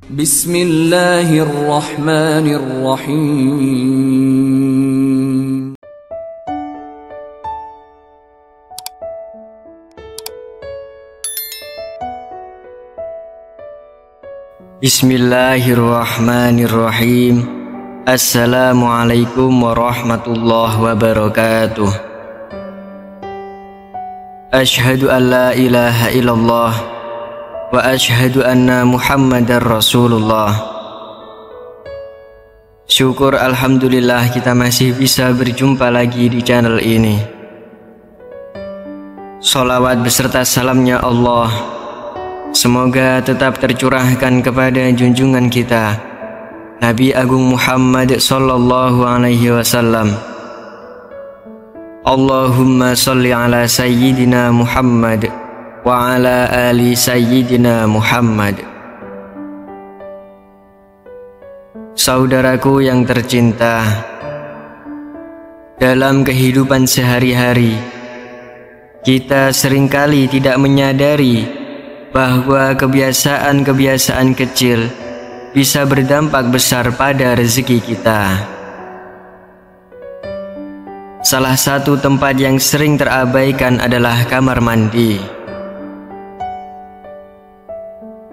Bismillahirrahmanirrahim. Bismillahirrahmanirrahim. Assalamualaikum warahmatullahi wabarakatuh. Asyhadu an la ilaha illallah wa asyhadu anna Muhammadar Rasulullah. Syukur alhamdulillah kita masih bisa berjumpa lagi di channel ini. Sholawat beserta salamnya Allah semoga tetap tercurahkan kepada junjungan kita Nabi Agung Muhammad sallallahu alaihi wasallam. Allahumma sholli ala sayyidina Muhammad wa ala ali sayyidina Muhammad. Saudaraku yang tercinta, dalam kehidupan sehari-hari kita seringkali tidak menyadari bahwa kebiasaan-kebiasaan kecil bisa berdampak besar pada rezeki kita. Salah satu tempat yang sering terabaikan adalah kamar mandi.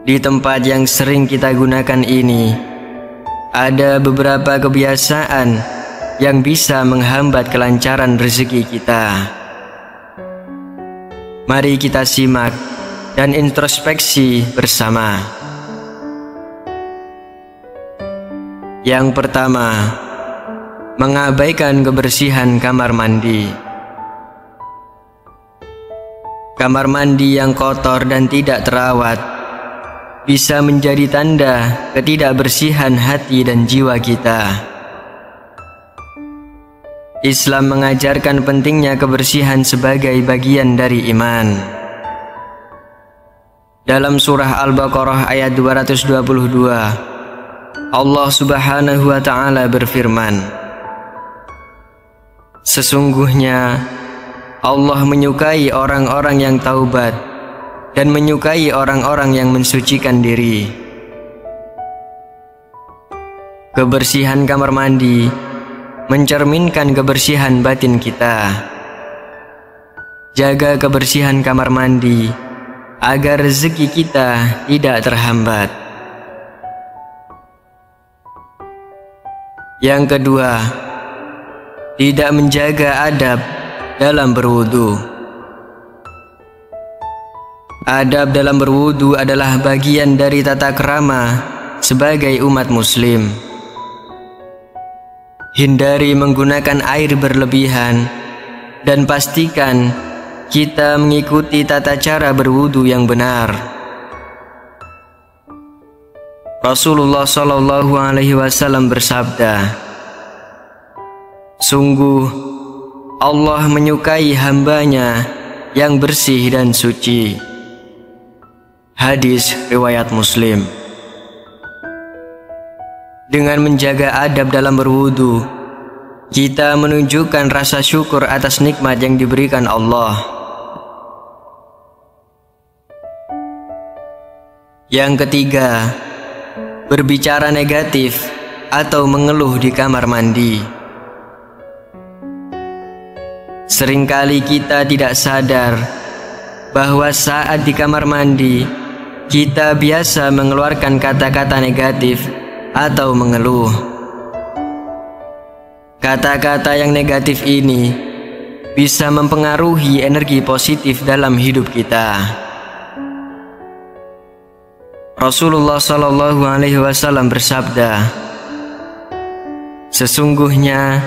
Di tempat yang sering kita gunakan ini, ada beberapa kebiasaan yang bisa menghambat kelancaran rezeki kita. Mari kita simak dan introspeksi bersama. Yang pertama, mengabaikan kebersihan kamar mandi. Kamar mandi yang kotor dan tidak terawat bisa menjadi tanda ketidakbersihan hati dan jiwa kita. Islam mengajarkan pentingnya kebersihan sebagai bagian dari iman. Dalam surah Al-Baqarah ayat 222, Allah Subhanahu wa ta'ala berfirman, sesungguhnya Allah menyukai orang-orang yang taubat dan menyukai orang-orang yang mensucikan diri. Kebersihan kamar mandi mencerminkan kebersihan batin kita. Jaga kebersihan kamar mandi agar rezeki kita tidak terhambat. Yang kedua, tidak menjaga adab dalam berwudu. Adab dalam berwudu adalah bagian dari tata krama sebagai umat muslim. Hindari menggunakan air berlebihan dan pastikan kita mengikuti tata cara berwudu yang benar. Rasulullah sallallahu alaihi wasallam bersabda, sungguh Allah menyukai hambanya yang bersih dan suci. Hadis riwayat Muslim. Dengan menjaga adab dalam berwudu, kita menunjukkan rasa syukur atas nikmat yang diberikan Allah. Yang ketiga, berbicara negatif atau mengeluh di kamar mandi. Seringkali kita tidak sadar bahwa saat di kamar mandi kita biasa mengeluarkan kata-kata negatif atau mengeluh. Kata-kata yang negatif ini bisa mempengaruhi energi positif dalam hidup kita. Rasulullah sallallahu alaihi wasallam bersabda, sesungguhnya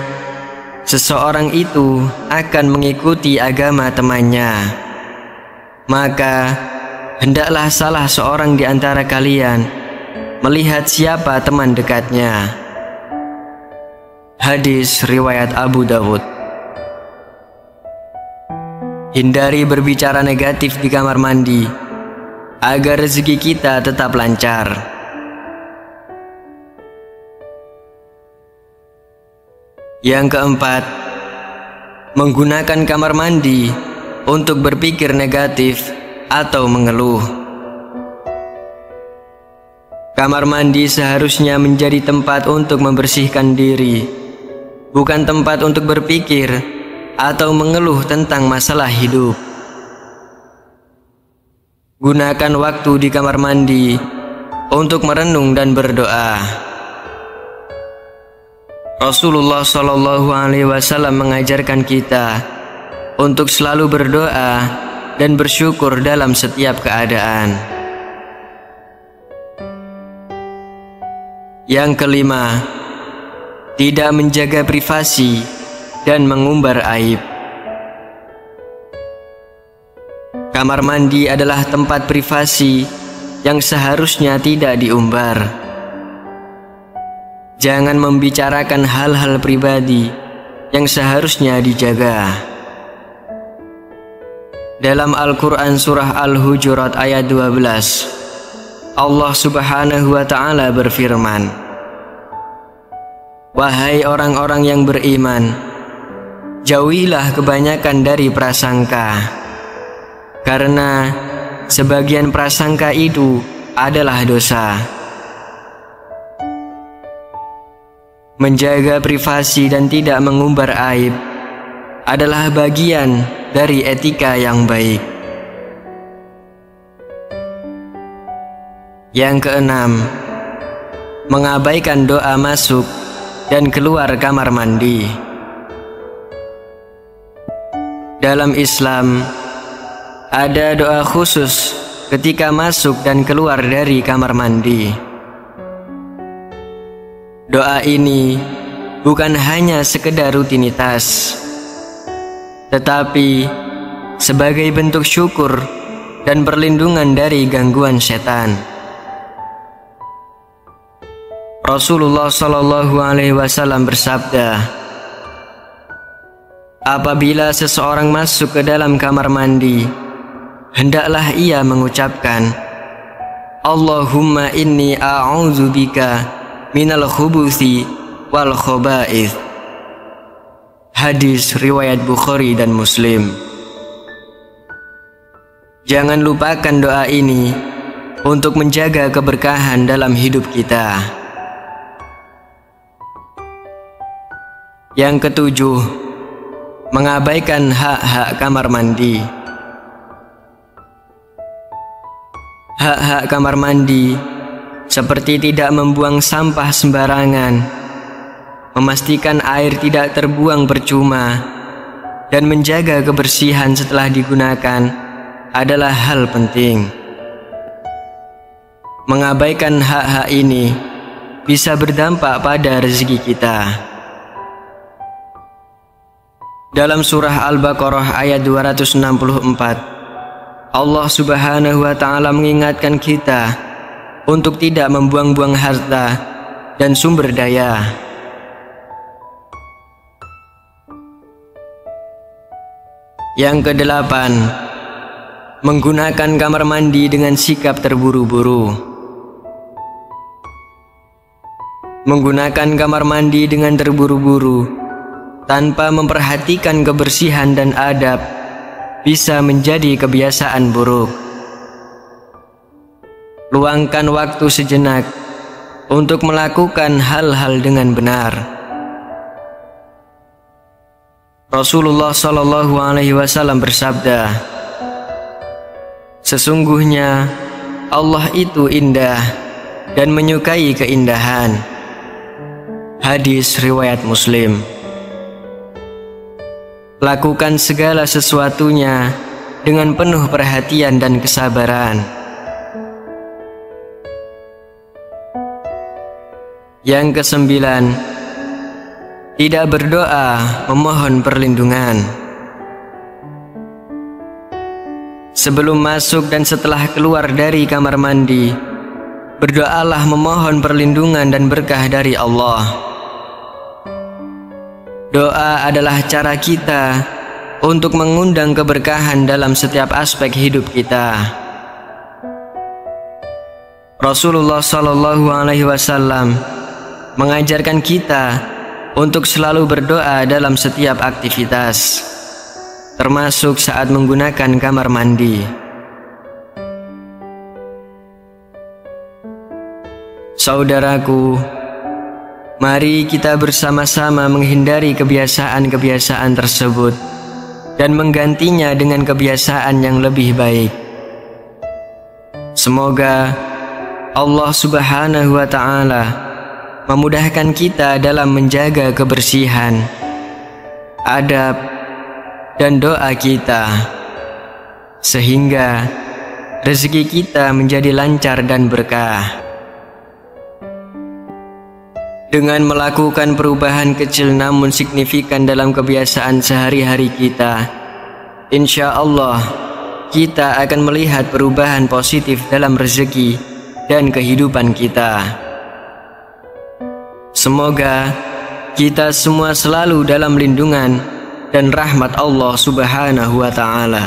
seseorang itu akan mengikuti agama temannya, maka hendaklah salah seorang di antara kalian melihat siapa teman dekatnya. Hadis riwayat Abu Dawud. Hindari berbicara negatif di kamar mandi agar rezeki kita tetap lancar. Yang keempat, menggunakan kamar mandi untuk berpikir negatif atau mengeluh. Kamar mandi seharusnya menjadi tempat untuk membersihkan diri, bukan tempat untuk berpikir atau mengeluh tentang masalah hidup. Gunakan waktu di kamar mandi untuk merenung dan berdoa. Rasulullah SAW mengajarkan kita untuk selalu berdoa dan bersyukur dalam setiap keadaan. Yang kelima, tidak menjaga privasi dan mengumbar aib. Kamar mandi adalah tempat privasi yang seharusnya tidak diumbar. Jangan membicarakan hal-hal pribadi yang seharusnya dijaga. Dalam Al-Quran surah Al-Hujurat ayat 12, Allah Subhanahu wa Ta'ala berfirman, "Wahai orang-orang yang beriman, jauhilah kebanyakan dari prasangka, karena sebagian prasangka itu adalah dosa." Menjaga privasi dan tidak mengumbar aib adalah bagian dari etika yang baik. Yang keenam, mengabaikan doa masuk dan keluar kamar mandi. Dalam Islam, ada doa khusus ketika masuk dan keluar dari kamar mandi. Doa ini bukan hanya sekedar rutinitas, tetapi sebagai bentuk syukur dan perlindungan dari gangguan setan. Rasulullah SAW bersabda, "Apabila seseorang masuk ke dalam kamar mandi, hendaklah ia mengucapkan, Allahumma inni a'udzubika minal khubuthi wal khaba'ith." Hadis riwayat Bukhari dan Muslim. Jangan lupakan doa ini untuk menjaga keberkahan dalam hidup kita. Yang ketujuh, mengabaikan hak-hak kamar mandi. Hak-hak kamar mandi seperti tidak membuang sampah sembarangan, memastikan air tidak terbuang percuma, dan menjaga kebersihan setelah digunakan adalah hal penting. Mengabaikan hak-hak ini bisa berdampak pada rezeki kita. Dalam surah Al-Baqarah ayat 264, Allah Subhanahu wa Ta'ala mengingatkan kita untuk tidak membuang-buang harta dan sumber daya. Yang kedelapan, menggunakan kamar mandi dengan sikap terburu-buru. Menggunakan kamar mandi dengan terburu-buru tanpa memperhatikan kebersihan dan adab bisa menjadi kebiasaan buruk. Luangkan waktu sejenak untuk melakukan hal-hal dengan benar. Rasulullah SAW bersabda, "Sesungguhnya Allah itu indah dan menyukai keindahan." Hadis riwayat Muslim. Lakukan segala sesuatunya dengan penuh perhatian dan kesabaran. Yang kesembilan, tidak berdoa memohon perlindungan. Sebelum masuk dan setelah keluar dari kamar mandi, berdoalah memohon perlindungan dan berkah dari Allah. Doa adalah cara kita untuk mengundang keberkahan dalam setiap aspek hidup kita. Rasulullah SAW mengajarkan kita untuk selalu berdoa dalam setiap aktivitas, termasuk saat menggunakan kamar mandi. Saudaraku, mari kita bersama-sama menghindari kebiasaan-kebiasaan tersebut dan menggantinya dengan kebiasaan yang lebih baik. Semoga Allah Subhanahu wa Ta'ala memudahkan kita dalam menjaga kebersihan, adab, dan doa kita, sehingga rezeki kita menjadi lancar dan berkah. Dengan melakukan perubahan kecil namun signifikan dalam kebiasaan sehari-hari kita, insya Allah kita akan melihat perubahan positif dalam rezeki dan kehidupan kita. Semoga kita semua selalu dalam lindungan dan rahmat Allah Subhanahu wa Ta'ala.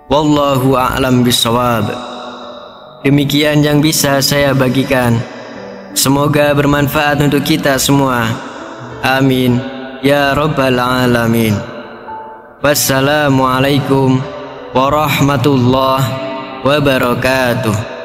Wallahu a'lam bishawab. Demikian yang bisa saya bagikan. Semoga bermanfaat untuk kita semua. Amin ya rabbal alamin. Wassalamualaikum warahmatullahi wabarakatuh.